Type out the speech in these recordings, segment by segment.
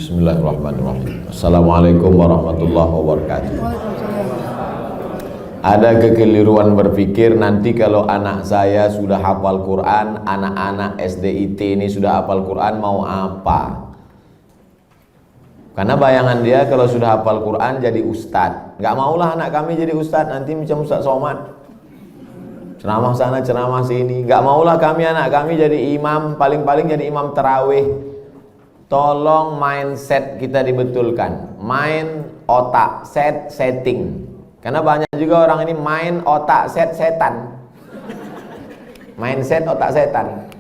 Bismillahirrahmanirrahim. Assalamualaikum warahmatullahi wabarakatuh. Ada kekeliruan berpikir nanti kalau anak saya sudah hafal Quran, anak-anak SDIT ini sudah hafal Quran mau apa? Karena bayangan dia kalau sudah hafal Quran jadi ustadz. Gak maulah anak kami jadi ustadz, nanti macam Ustadz Somad, ceramah sana ceramah sini. Gak maulah anak kami jadi imam, paling-paling jadi imam tarawih. Tolong mindset kita dibetulkan, main otak, setting. Karena banyak juga orang ini main otak, setan. Mindset otak setan.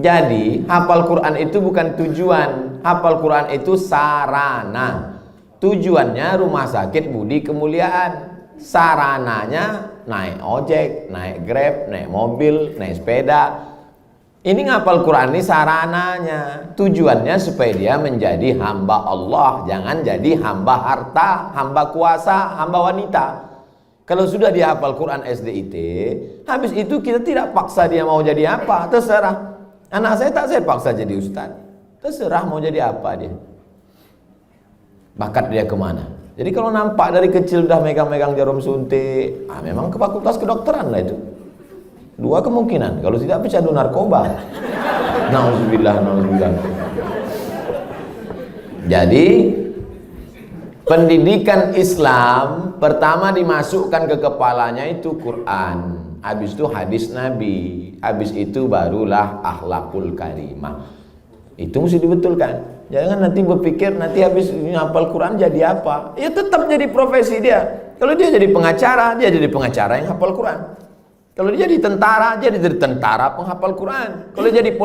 Jadi hafal Quran itu bukan tujuan, hafal Quran itu sarana. Tujuannya rumah sakit Budi Kemuliaan, sarananya naik ojek, naik Grab, naik mobil, naik sepeda. Ini ngapal Quran ini sarananya, tujuannya supaya dia menjadi hamba Allah, jangan jadi hamba harta, hamba kuasa, hamba wanita. Kalau sudah dia hafal Quran SDIT, habis itu kita tidak paksa dia mau jadi apa, terserah. Anak saya tak saya paksa jadi ustaz, terserah mau jadi apa dia. Bakat dia kemana? Jadi kalau nampak dari kecil udah megang-megang jarum suntik, memang ke fakultas kedokteran lah itu. Dua kemungkinan, kalau tidak pecandu narkoba. Nauzubillah. Jadi pendidikan Islam pertama dimasukkan ke kepalanya itu Quran, habis itu hadis Nabi, habis itu barulah akhlakul karimah. Itu mesti dibetulkan. Jangan nanti berpikir nanti habis hafal Quran jadi apa? Ya tetap jadi profesi dia. Kalau dia jadi pengacara, dia jadi pengacara yang hafal Quran. Kalau dia jadi tentara, dia jadi tentara penghafal Quran. Kalau jadi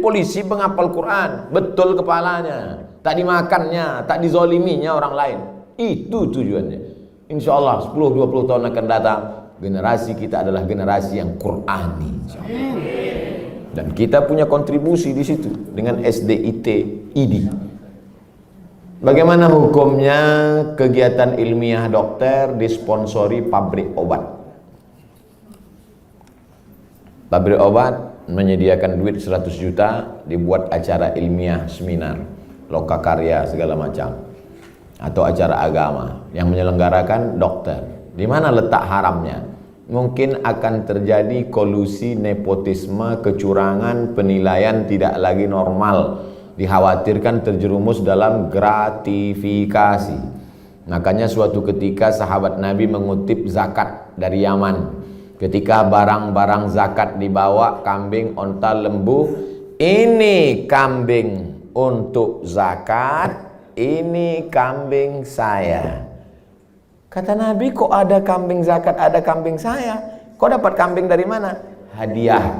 polisi penghafal Quran. Betul kepalanya, tak dimakannya, tak dizoliminya orang lain. Itu tujuannya. Insya Allah 10-20 tahun akan datang, generasi kita adalah generasi yang Qurani. Dan kita punya kontribusi di situ dengan SDIT ID. Bagaimana hukumnya kegiatan ilmiah dokter disponsori pabrik obat? Pabrik obat menyediakan duit 100 juta, dibuat acara ilmiah, seminar, lokakarya segala macam, atau acara agama yang menyelenggarakan dokter. Di mana letak haramnya? Mungkin akan terjadi kolusi, nepotisme, kecurangan, penilaian tidak lagi normal. Dikhawatirkan terjerumus dalam gratifikasi. Makanya suatu ketika sahabat Nabi mengutip zakat dari Yaman. Ketika barang-barang zakat dibawa, kambing, onta, lembu, ini kambing untuk zakat, ini kambing saya. Kata Nabi, kok ada kambing zakat, ada kambing saya? Kok dapat kambing dari mana? Hadiah.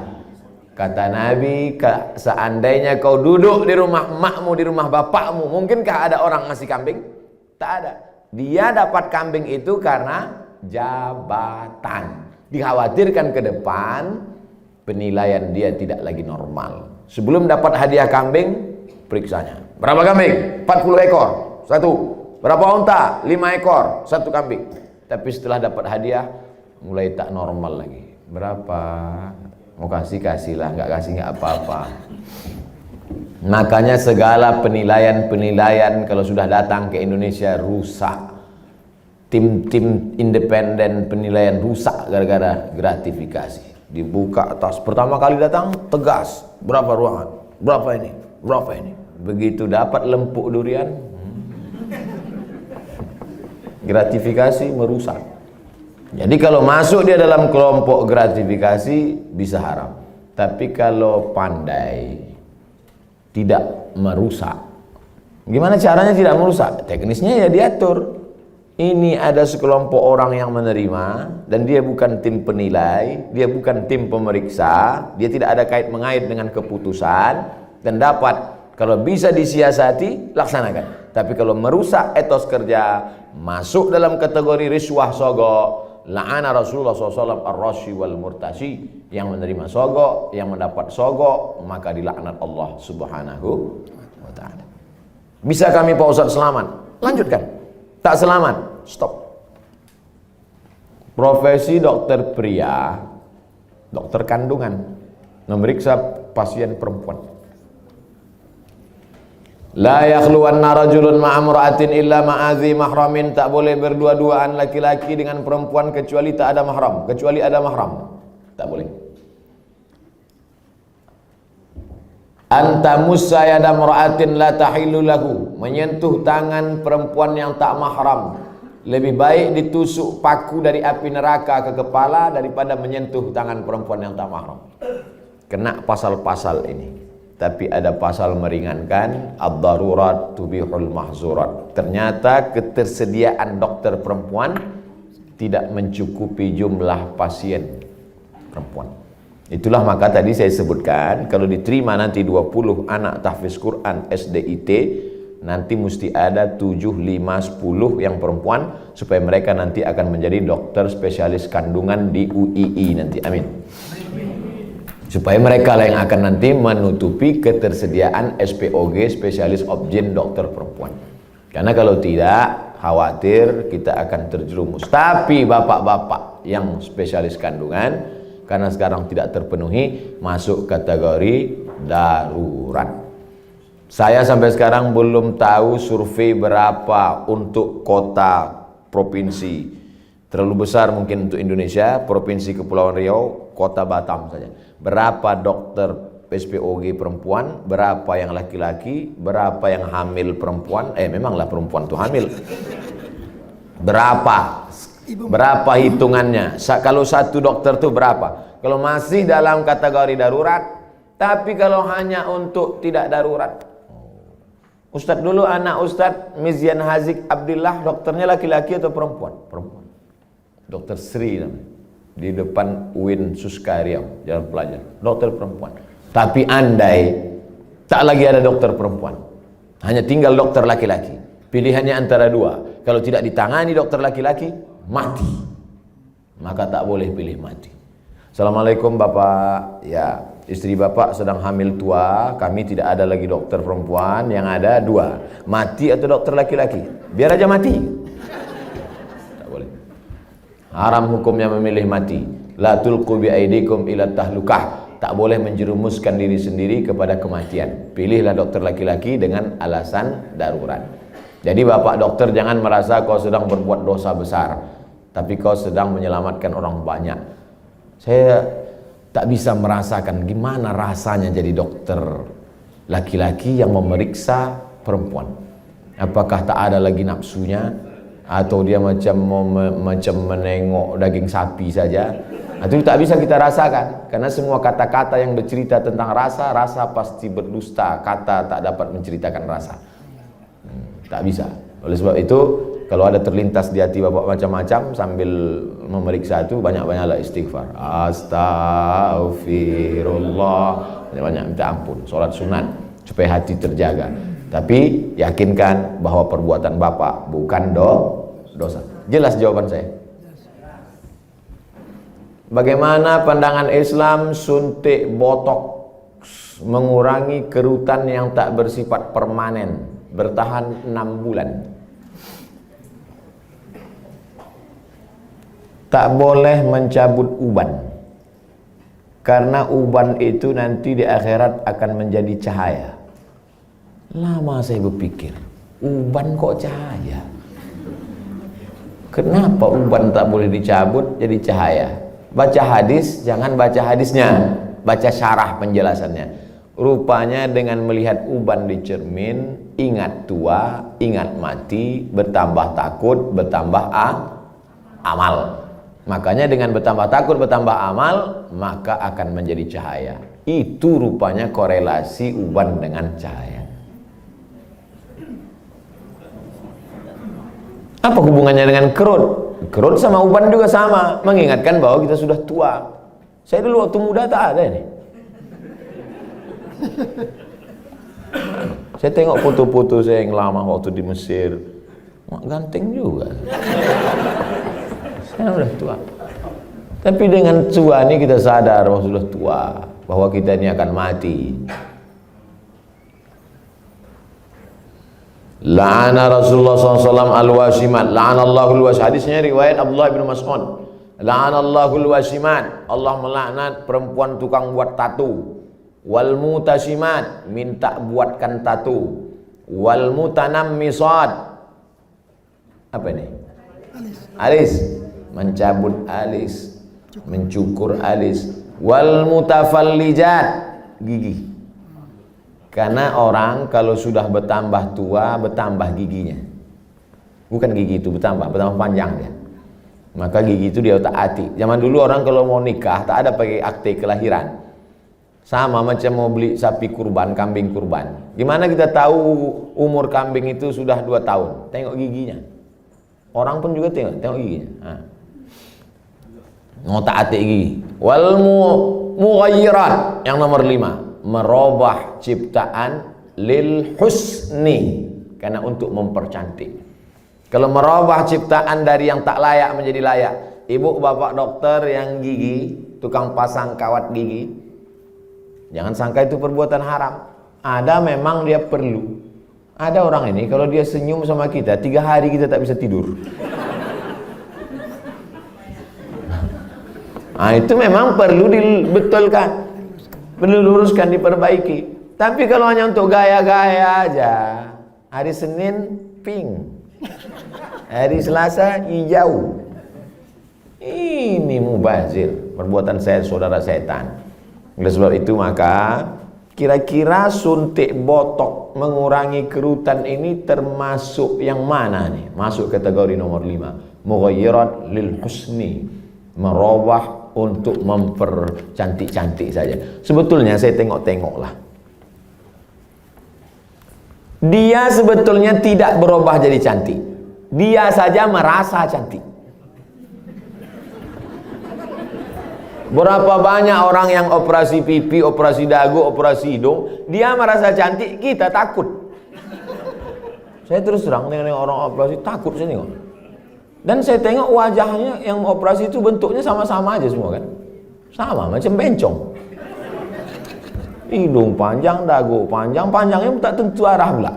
Kata Nabi, seandainya kau duduk di rumah emakmu, di rumah bapakmu, mungkinkah ada orang ngasih kambing? Tak ada. Dia dapat kambing itu karena jabatan. Dikhawatirkan ke depan penilaian dia tidak lagi normal. Sebelum dapat hadiah kambing, periksanya. Berapa kambing? 40 ekor, satu. Berapa unta? 5 ekor, satu kambing. Tapi setelah dapat hadiah, mulai tak normal lagi. Berapa? Mau kasih-kasihlah, nggak kasih nggak apa-apa. Makanya segala penilaian kalau sudah datang ke Indonesia rusak. Tim-tim independen penilaian rusak gara-gara gratifikasi. Dibuka atas, pertama kali datang tegas, berapa ruangan, berapa ini. Begitu dapat lempuk durian, gratifikasi merusak. Jadi kalau masuk dia dalam kelompok gratifikasi bisa haram. Tapi kalau pandai tidak merusak, gimana caranya tidak merusak? Teknisnya ya diatur. Ini ada sekelompok orang yang menerima, dan dia bukan tim penilai, dia bukan tim pemeriksa, dia tidak ada kait mengait dengan keputusan, dan dapat, kalau bisa disiasati, laksanakan. Tapi kalau merusak etos kerja, masuk dalam kategori riswah sogok, la'ana Rasulullah SAW ar-rashi wal murtashi, yang menerima sogok, yang mendapat sogok, maka dilaknat Allah Subhanahu wa ta'ala. Bisa kami Pak Ustadz selamat? Lanjutkan. Tak selamat, stop. Profesi dokter pria, dokter kandungan, memeriksa pasien perempuan. La yakhluwanna rajulun ma'amra'atin illa ma'adhi mahramin. Tak boleh berdua-duaan laki-laki dengan perempuan kecuali tak ada mahram, kecuali ada mahram. Tak boleh. Anta musayyada mar'atin la tahillu lahu. Menyentuh tangan perempuan yang tak mahram lebih baik ditusuk paku dari api neraka ke kepala daripada menyentuh tangan perempuan yang tak mahram. Kena pasal-pasal ini. Tapi ada pasal meringankan, ad-darurat tubihul mahzurat. Ternyata ketersediaan dokter perempuan tidak mencukupi jumlah pasien perempuan. Itulah maka tadi saya sebutkan, kalau diterima nanti 20 anak tahfiz Quran SDIT, nanti mesti ada 7, 5, 10 yang perempuan, supaya mereka nanti akan menjadi dokter spesialis kandungan di UII nanti. Amin. Supaya mereka lah yang akan nanti menutupi ketersediaan SPOG, spesialis obgyn dokter perempuan. Karena kalau tidak, khawatir kita akan terjerumus. Tapi bapak-bapak yang spesialis kandungan, karena sekarang tidak terpenuhi, masuk kategori darurat. Saya sampai sekarang belum tahu survei berapa untuk kota provinsi. Terlalu besar mungkin untuk Indonesia, Provinsi Kepulauan Riau, Kota Batam saja. Berapa dokter SPOG perempuan, berapa yang laki-laki, berapa yang hamil perempuan, memanglah perempuan itu hamil. Berapa hitungannya? Kalau satu dokter itu berapa? Kalau masih dalam kategori darurat, tapi kalau hanya untuk tidak darurat. Ustadz dulu anak Ustadz Mizyan Hazik Abdillah, dokternya laki-laki atau perempuan? Perempuan. Dokter Sri namanya, di depan UIN Suska Riau, Jalan Pelajar, dokter perempuan. Tapi andai tak lagi ada dokter perempuan, hanya tinggal dokter laki-laki, pilihannya antara dua. Kalau tidak ditangani dokter laki-laki, mati. Maka tak boleh pilih mati. Assalamualaikum Bapak. Ya, istri Bapak sedang hamil tua, kami tidak ada lagi dokter perempuan, yang ada dua, mati atau dokter laki-laki. Biar aja mati. Haram hukumnya memilih mati. La tulqu bi aidikum ila tahlukah. Tak boleh menjerumuskan diri sendiri kepada kematian. Pilihlah dokter laki-laki dengan alasan darurat. Jadi bapak dokter jangan merasa kau sedang berbuat dosa besar, tapi kau sedang menyelamatkan orang banyak. Saya tak bisa merasakan gimana rasanya jadi dokter laki-laki yang memeriksa perempuan. Apakah tak ada lagi nafsunya? Atau dia macam menengok daging sapi saja? Itu tak bisa kita rasakan, karena semua kata-kata yang bercerita tentang rasa, rasa pasti berdusta. Kata tak dapat menceritakan rasa. Tak bisa. Oleh sebab itu, kalau ada terlintas di hati bapak macam-macam sambil memeriksa itu, banyak-banyaklah istighfar. Astaghfirullah. Banyak minta ampun, sholat sunat supaya hati terjaga. Tapi yakinkan bahwa perbuatan bapak bukan dosa. Jelas jawaban saya. Bagaimana pandangan Islam suntik botox mengurangi kerutan yang tak bersifat permanen, bertahan 6 bulan? Tak boleh mencabut uban, karena uban itu nanti di akhirat akan menjadi cahaya. Lama saya berpikir, uban kok cahaya? Kenapa uban tak boleh dicabut jadi cahaya? Baca hadis, jangan baca hadisnya, baca syarah penjelasannya. Rupanya dengan melihat uban di cermin, ingat tua, ingat mati, bertambah takut, bertambah amal. Makanya dengan bertambah takut, bertambah amal, maka akan menjadi cahaya. Itu rupanya korelasi uban dengan cahaya. Apa hubungannya dengan kerut? Kerut sama uban juga sama, mengingatkan bahwa kita sudah tua. Saya dulu waktu muda tak ada ini. Saya tengok foto-foto saya yang lama waktu di Mesir, ganteng juga. Saya sudah tua. Tapi dengan tua ini kita sadar bahwa sudah tua, bahwa kita ini akan mati. La'ana Rasulullah SAW al-wasimat. La'anallahu al-wasimat. Hadisnya riwayat Abdullah bin Mas'ud. La'anallahu al-wasimat. Allah melaknat perempuan tukang buat tatu. Wal mutasimat, minta buatkan tatu. Wal mutanammisat. Apa ini? Alis. Mencabut alis, mencukur alis. Wal mutafallijat, gigi. Karena orang kalau sudah bertambah tua, bertambah giginya. Bukan gigi itu bertambah panjang dia. Maka gigi itu dia taati. Zaman dulu orang kalau mau nikah tak ada pakai akte kelahiran. Sama macam mau beli sapi kurban, kambing kurban. Gimana kita tahu umur kambing itu sudah 2 tahun? Tengok giginya. Orang pun juga tengok giginya. Mau taati gigi. Wal mughayyirat, yang nomor 5, merubah ciptaan lil husni, karena untuk mempercantik. Kalau merubah ciptaan dari yang tak layak menjadi layak. Ibu bapak dokter yang gigi, tukang pasang kawat gigi, jangan sangka itu perbuatan haram. Ada memang dia perlu. Ada orang ini kalau dia senyum sama kita 3 hari kita tak bisa tidur. Nah, itu memang perlu dibetulkan, perlu luruskan, diperbaiki. Tapi kalau hanya untuk gaya-gaya aja, hari Senin pink, hari Selasa hijau, ini mubazir, perbuatan saya saudara setan. Oleh sebab itu maka kira-kira suntik botok mengurangi kerutan ini termasuk yang mana nih? Masuk kategori nomor 5, mughayyirat lil husni, merubah untuk mempercantik-cantik saja. Sebetulnya saya tengok-tengoklah, dia sebetulnya tidak berubah jadi cantik, dia saja merasa cantik. Berapa banyak orang yang operasi pipi, operasi dagu, operasi hidung, dia merasa cantik, kita takut. Saya terus terang dengan orang operasi takut saya tengok. Dan saya tengok wajahnya yang operasi itu bentuknya sama-sama aja semua kan. Sama, macam bencong. Hidung panjang, dagu panjang, panjangnya tak tentu arah pula.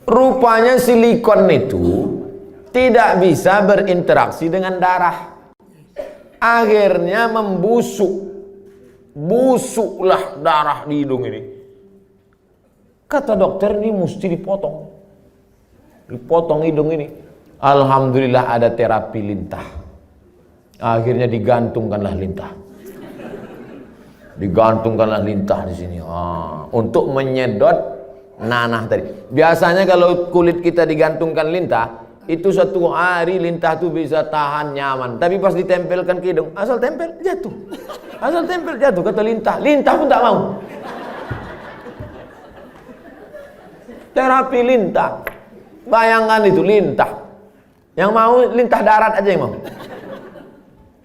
Rupanya silikon itu tidak bisa berinteraksi dengan darah. Akhirnya membusuk. Busuklah darah di hidung ini. Kata dokter, ini mesti dipotong. Dipotong hidung ini. Alhamdulillah ada terapi lintah. Akhirnya digantungkanlah lintah. Digantungkanlah lintah di sini. Untuk menyedot nanah tadi. Biasanya kalau kulit kita digantungkan lintah, itu 1 hari lintah itu bisa tahan nyaman. Tapi pas ditempelkan ke hidung, asal tempel jatuh. Asal tempel jatuh, kata lintah. Lintah pun tak mau. Terapi lintah. Bayangkan itu lintah. Yang mau lintah darat aja yang mau.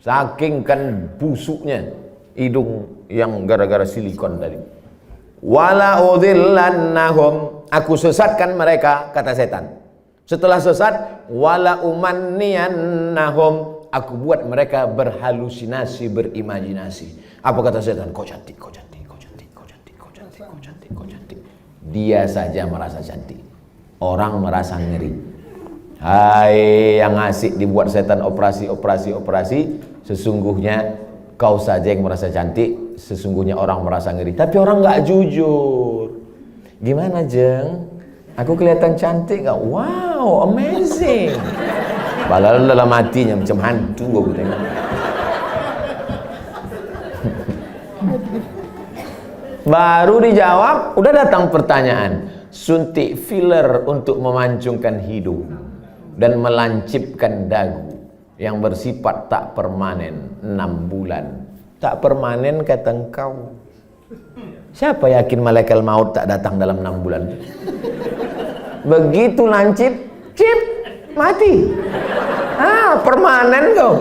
Saking kan busuknya hidung yang gara-gara silikon tadi. Wala udhillannahum, aku sesatkan mereka, kata setan. Setelah sesat, wala umanniyannahum, aku buat mereka berhalusinasi, berimajinasi. Apa kata setan? Kau cantik, kau cantik, kau cantik, kau cantik, kau cantik, kau cantik, kau cantik. Dia saja merasa cantik. Orang merasa ngeri. Hai yang asik dibuat setan operasi, sesungguhnya kau saja yang merasa cantik, sesungguhnya orang merasa ngeri. Tapi orang nggak jujur. Gimana Jeng? Aku kelihatan cantik nggak? Wow, amazing. Padahal dalam hatinya macam hantu gue tengok. Baru dijawab, udah datang pertanyaan. Suntik filler untuk memancungkan hidung dan melancipkan dagu yang bersifat tak permanen 6 bulan. Tak permanen kata engkau. Siapa yakin malaikat maut tak datang dalam 6 bulan? Begitu lancip, cip, mati. Permanen kau.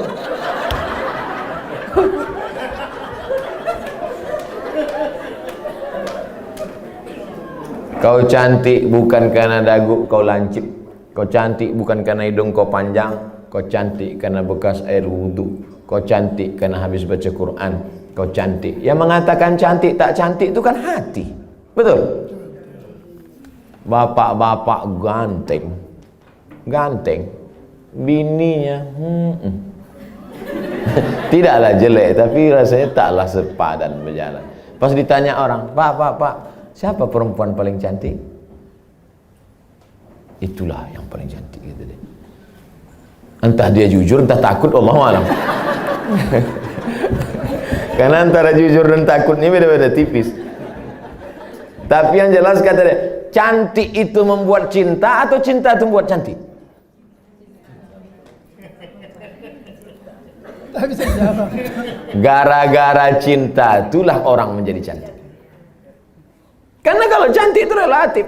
Kau cantik bukan karena dagu kau lancip. Kau cantik bukan karena hidung kau panjang. Kau cantik karena bekas air wudhu. Kau cantik karena habis baca Quran. Kau cantik. Yang mengatakan cantik tak cantik itu kan hati. Betul? Bapak-bapak ganteng. Ganteng. Bininya tidaklah jelek, tapi rasanya taklah sepadan berjalan. Pas ditanya orang, Pak, siapa perempuan paling cantik? Itulah yang paling cantik gitu deh. Entah dia jujur, entah takut, Allahu a'lam. Karena antara jujur dan takut ini beda-beda tipis. Tapi yang jelas kata dia, cantik itu membuat cinta atau cinta itu membuat cantik? Gara-gara cinta itulah orang menjadi cantik. Karena kalau cantik itu relatif.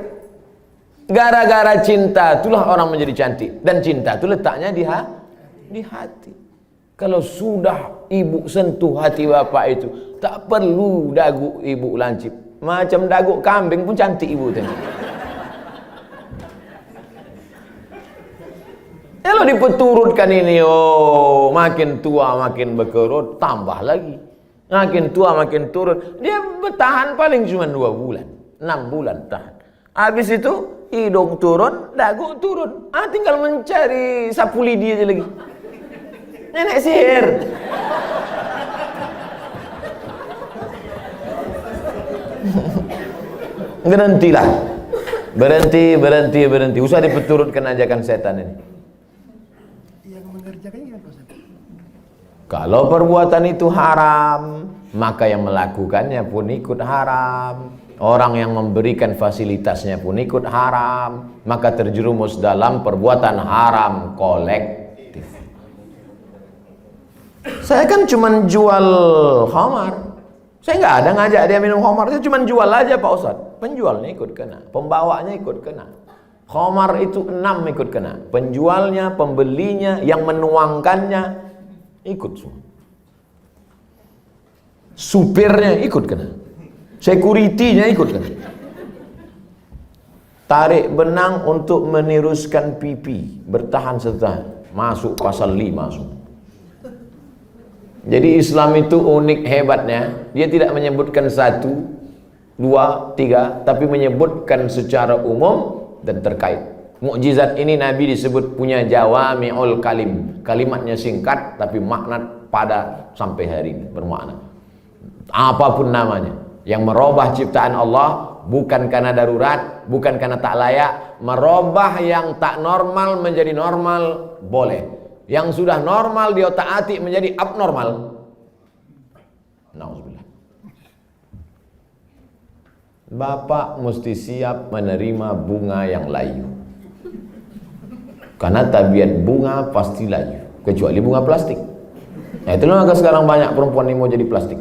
Gara-gara cinta itulah orang menjadi cantik. Dan cinta itu letaknya di hati. Kalau sudah ibu sentuh hati bapak itu, tak perlu dagu ibu lancip. Macam dagu kambing pun cantik ibu tengok. Kalau dipeturutkan ini, oh makin tua makin berkerut, tambah lagi. Makin tua makin turun. Dia bertahan paling cuma 2 bulan, 6 bulan tahan. Habis itu hidung turun, dagu turun. Tinggal mencari sapu lidi aja lagi. Nenek sihir. Berhentilah. Berhenti. Usah dipeturutkan ajakan setan ini. Yang mengerjakan gimana, Ustaz? Kalau perbuatan itu haram, maka yang melakukannya pun ikut haram. Orang yang memberikan fasilitasnya pun ikut haram. Maka terjerumus dalam perbuatan haram kolektif. Saya kan cuma jual khamar. Saya nggak ada ngajak dia minum khamar. Saya cuma jual aja Pak Ustadz. Penjualnya ikut kena, pembawanya ikut kena. Khamar itu 6 ikut kena. Penjualnya, pembelinya, yang menuangkannya ikut semua. Supirnya ikut kena. Security-nya ikut kena. Tarik benang untuk meniruskan pipi, bertahan serta masuk pasal 5 semua. Jadi Islam itu unik hebatnya, dia tidak menyebutkan 1, 2, 3, tapi menyebutkan secara umum dan terkait. Mukjizat ini Nabi disebut punya jawami'ul kalim. Kalimatnya singkat tapi makna pada sampai hari ini bermakna. Apapun namanya, yang merubah ciptaan Allah bukan karena darurat, bukan karena tak layak, merubah yang tak normal menjadi normal boleh. Yang sudah normal dia taati menjadi abnormal. Nauzubillah. Bapak mesti siap menerima bunga yang layu. Karena tabiat bunga pasti layu, kecuali bunga plastik. Nah, itulah maka sekarang banyak perempuan yang mau jadi plastik.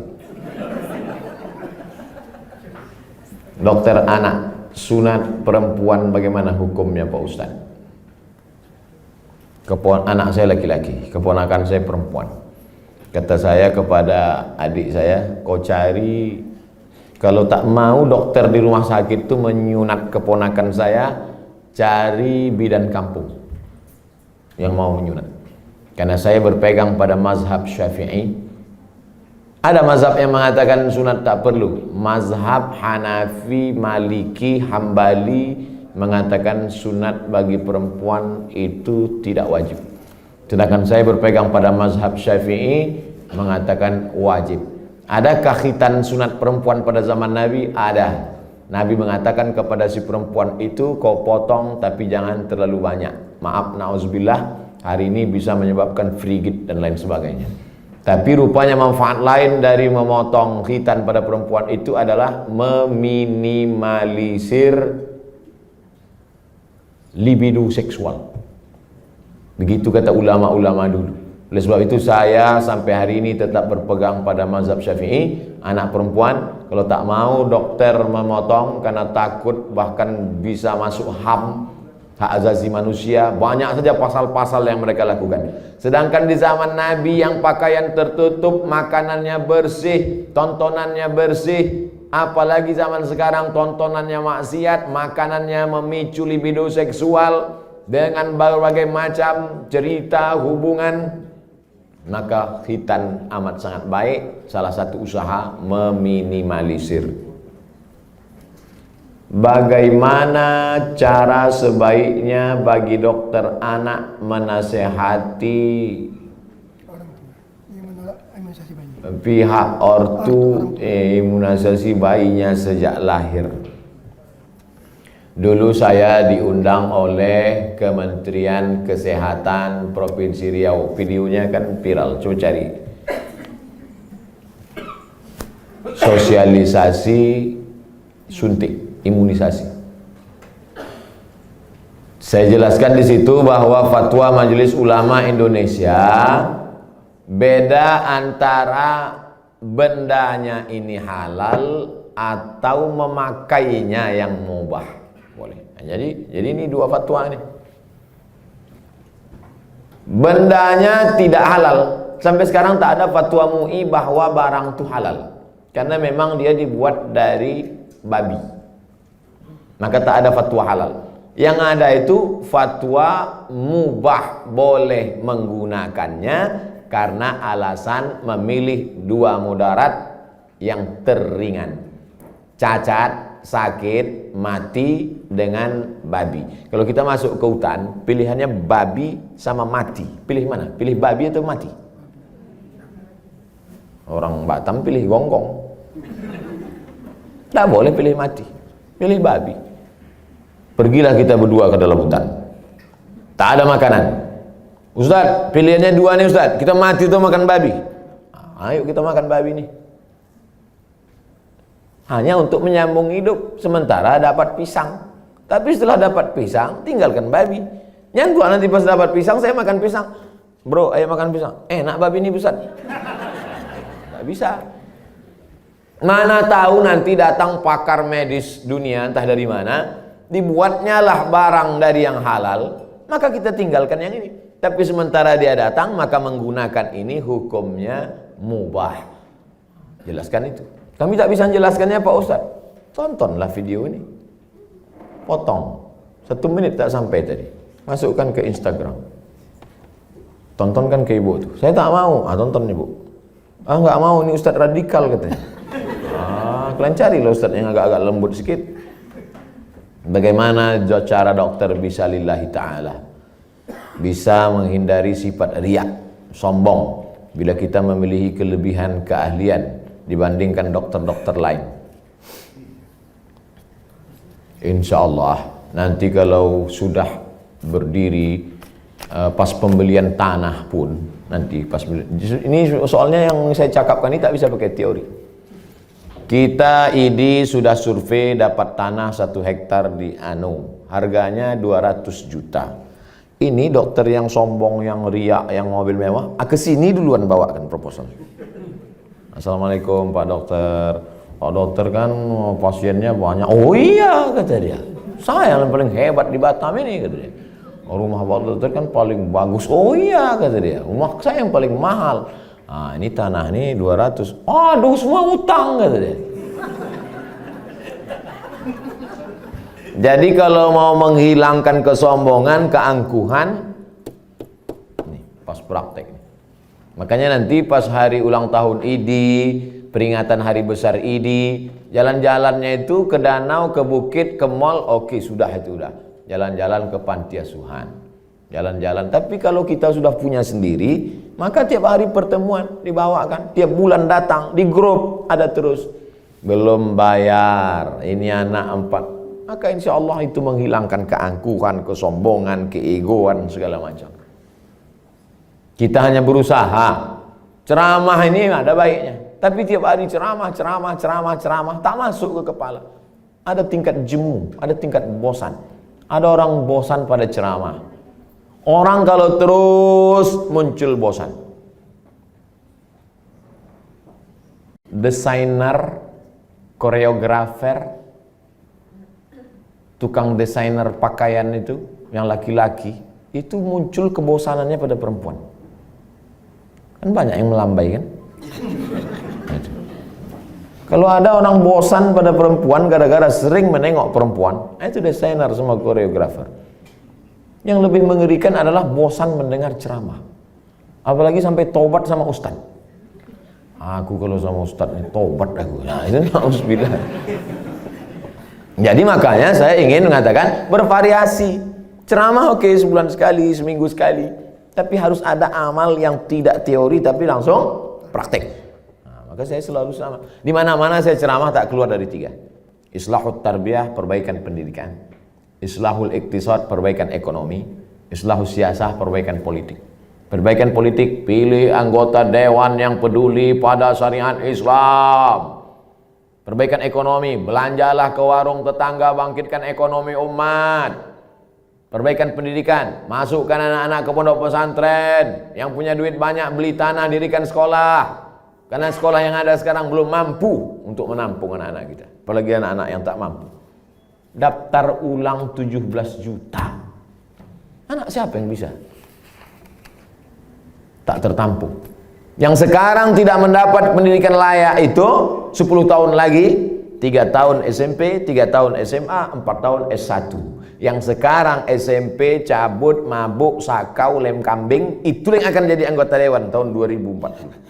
Dokter anak, sunat perempuan bagaimana hukumnya Pak Ustaz? Anak saya laki-laki, keponakan saya perempuan. Kata saya kepada adik saya, kau cari, kalau tak mau dokter di rumah sakit itu menyunat keponakan saya, cari bidan kampung yang mau menyunat. Karena saya berpegang pada mazhab Syafi'i. Ada mazhab yang mengatakan sunat tak perlu. Mazhab Hanafi, Maliki, Hambali mengatakan sunat bagi perempuan itu tidak wajib. Sedangkan saya berpegang pada mazhab Syafi'i mengatakan wajib. Adakah khitan sunat perempuan pada zaman Nabi? Ada. Nabi mengatakan kepada si perempuan itu, kau potong tapi jangan terlalu banyak. Maaf, na'udzubillah, hari ini bisa menyebabkan frigid dan lain sebagainya. Tapi rupanya manfaat lain dari memotong khitan pada perempuan itu adalah meminimalisir libido seksual. Begitu kata ulama-ulama dulu. Oleh sebab itu saya sampai hari ini tetap berpegang pada mazhab Syafi'i. Anak perempuan kalau tak mau dokter memotong karena takut bahkan bisa masuk HAM, hak asasi manusia, banyak saja pasal-pasal yang mereka lakukan. Sedangkan di zaman Nabi yang pakaian tertutup, makanannya bersih, tontonannya bersih. Apalagi zaman sekarang tontonannya maksiat, makanannya memicu libido seksual dengan berbagai macam cerita hubungan. Maka khitan amat sangat baik. Salah satu usaha meminimalisir. Bagaimana cara sebaiknya bagi dokter anak menasehati pihak ortu imunisasi bayinya sejak lahir? Dulu saya diundang oleh Kementerian Kesehatan Provinsi Riau. Videonya kan viral, coba cari. Sosialisasi suntik, imunisasi. Saya jelaskan di situ bahwa fatwa Majelis Ulama Indonesia beda antara bendanya ini halal atau memakainya yang mubah. Boleh. Nah, jadi ini dua fatwa ini. Bendanya tidak halal. Sampai sekarang tak ada fatwa MUI bahwa barang itu halal. Karena memang dia dibuat dari babi. Maka tak ada fatwa halal. Yang ada itu fatwa mubah, boleh menggunakannya karena alasan memilih dua mudarat yang teringan. Cacat, sakit, mati dengan babi. Kalau kita masuk ke hutan, pilihannya babi sama mati. Pilih mana? Pilih babi atau mati? Orang Batam pilih gonggong. Tak boleh pilih mati. Pilih babi. Pergilah kita berdua ke dalam hutan. Tak ada makanan. Ustaz, pilihannya dua nih Ustaz. Kita mati atau makan babi? Ayo kita makan babi nih. Hanya untuk menyambung hidup, sementara dapat pisang. Tapi setelah dapat pisang, tinggalkan babi. Yang tua nanti pas dapat pisang, saya makan pisang. Bro, ayo makan pisang. Enak babi ini Ustaz. Nggak bisa. Mana tahu nanti datang pakar medis dunia, entah dari mana, dibuatnya lah barang dari yang halal, maka kita tinggalkan yang ini. Tapi sementara dia datang, maka menggunakan ini hukumnya mubah. Jelaskan itu. Kami tak bisa menjelaskannya Pak Ustaz. Tontonlah video ini. Potong. 1 menit tak sampai tadi. Masukkan ke Instagram. Tontonkan ke ibu tuh. Saya tak mau. Tonton ibu. Nggak mau, ini Ustaz radikal katanya. Kalian carilah Ustaz yang agak-agak lembut sedikit. Bagaimana cara dokter bisa lillahi ta'ala, bisa menghindari sifat riak, sombong, bila kita memiliki kelebihan keahlian dibandingkan dokter-dokter lain. Insya Allah nanti kalau sudah berdiri pas pembelian tanah pun nanti pas ini soalnya yang saya cakapkan ini tak bisa pakai teori. Kita ID sudah survei dapat tanah 1 hektar di Anu, harganya 200 juta. Ini dokter yang sombong, yang riak, yang mobil mewah, kesini duluan bawakan proposal. Assalamualaikum Pak Dokter. Pak Dokter kan pasiennya banyak. Oh iya kata dia. Saya yang paling hebat di Batam ini kata dia. Rumah Pak Dokter kan paling bagus. Oh iya kata dia. Rumah saya yang paling mahal. Ini tanah nih 200. Aduh semua utang kata dia. Jadi kalau mau menghilangkan kesombongan, keangkuhan, nih pas praktek. Makanya nanti pas hari ulang tahun ID, peringatan hari besar ID, jalan-jalannya itu ke danau, ke bukit, ke mall, oke sudah itu udah. Jalan-jalan ke panti asuhan. Jalan-jalan. Tapi kalau kita sudah punya sendiri, maka tiap hari pertemuan dibawakan, tiap bulan datang di grup ada terus. Belum bayar, ini anak 4. Maka insya Allah itu menghilangkan keangkuhan, kesombongan, keegoan segala macam. Kita hanya berusaha. Ceramah ini ada baiknya, tapi tiap hari ceramah, tak masuk ke kepala. Ada tingkat jemu, ada tingkat bosan. Ada orang bosan pada ceramah. Orang kalau terus muncul bosan. Desainer, koreografer, tukang desainer pakaian itu, yang laki-laki, itu muncul kebosanannya pada perempuan. Kan banyak yang melambai kan? Kalau ada orang bosan pada perempuan gara-gara sering menengok perempuan, itu desainer sama koreografer. Yang lebih mengerikan adalah bosan mendengar ceramah. Apalagi sampai tobat sama ustaz. Aku kalau sama ustaz ini tobat aku. Nah, itu na'udzubillah. Jadi makanya saya ingin mengatakan bervariasi. Ceramah oke, sebulan sekali, seminggu sekali. Tapi harus ada amal yang tidak teori tapi langsung praktek. Nah, maka saya selalu sama. Di mana-mana saya ceramah tak keluar dari 3. Islahut tarbiyah, perbaikan pendidikan. Islahul iktisad, perbaikan ekonomi. Islahus siyasah, perbaikan politik. Perbaikan politik, pilih anggota dewan yang peduli pada syariat Islam. Perbaikan ekonomi, belanjalah ke warung tetangga, bangkitkan ekonomi umat. Perbaikan pendidikan, masukkan anak-anak ke pondok pesantren. Yang punya duit banyak, beli tanah, dirikan sekolah. Karena sekolah yang ada sekarang belum mampu untuk menampung anak-anak kita. Apalagi anak-anak yang tak mampu. Daftar ulang 17 juta. Anak siapa yang bisa? Tak tertampung. Yang sekarang tidak mendapat pendidikan layak itu 10 tahun lagi, 3 tahun SMP, 3 tahun SMA, 4 tahun S1. Yang sekarang SMP cabut, mabuk, sakau, lem kambing, itu yang akan jadi anggota dewan tahun 2040.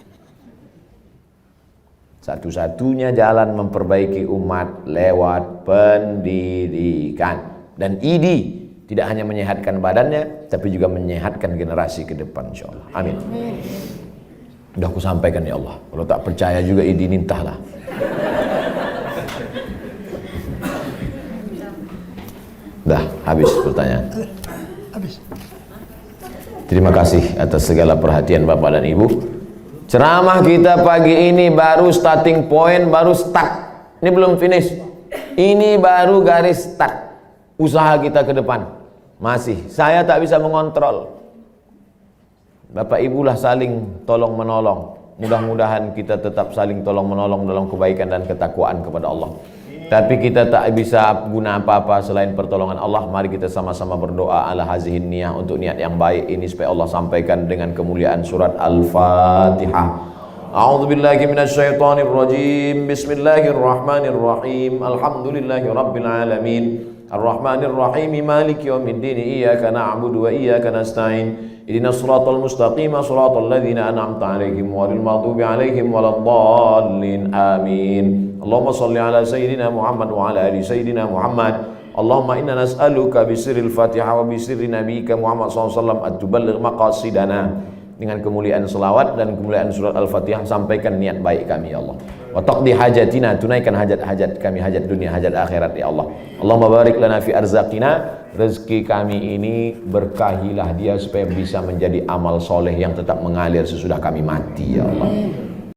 Satu-satunya jalan memperbaiki umat lewat pendidikan. Dan ID tidak hanya menyehatkan badannya, tapi juga menyehatkan generasi ke depan, insyaallah. Amin. Udah aku sampaikan ya Allah. Kalau tak percaya juga ID nintahlah. Dah habis pertanyaan. Habis. Terima kasih atas segala perhatian Bapak dan Ibu. Ceramah kita pagi ini baru starting point, baru start. Ini belum finish. Ini baru garis start. Usaha kita ke depan. Masih, saya tak bisa mengontrol. Bapak Ibu lah saling tolong menolong. Mudah-mudahan kita tetap saling tolong menolong dalam kebaikan dan ketakwaan kepada Allah. Tapi kita tak bisa guna apa-apa selain pertolongan Allah. Mari kita sama-sama berdoa ala hazihin niyah, untuk niat yang baik ini supaya Allah sampaikan dengan kemuliaan surat Al-Fatihah. A'udzubillahi minasyaitonir rajim. Bismillahirrahmanirrahim. Alhamdulillahi rabbil alamin. Ar-Rahmanir Rahim. Maliki yaumiddin. Iyyaka na'budu wa iyyaka nasta'in. Ihdinas siratal mustaqim, siratal ladzina an'amta 'alaihim ghairil maghdubi 'alaihim waladdallin. Amin. Allahumma shalli ala sayyidina Muhammad wa ala ali sayyidina Muhammad. Allahumma inna nas'aluka bisirril Fatihah wa bisirri nabiyyika Muhammad sallallahu alaihi wasallam at-tuballigh maqasidana. Dengan kemuliaan selawat dan kemuliaan surat Al-Fatihah, sampaikan niat baik kami ya Allah. Wa taqdi hajatina, tunaikan hajat-hajat kami, hajat dunia, hajat akhirat ya Allah. Allahumma barik lana fi arzaqina, rezeki kami ini berkahilah dia supaya bisa menjadi amal soleh yang tetap mengalir sesudah kami mati ya Allah.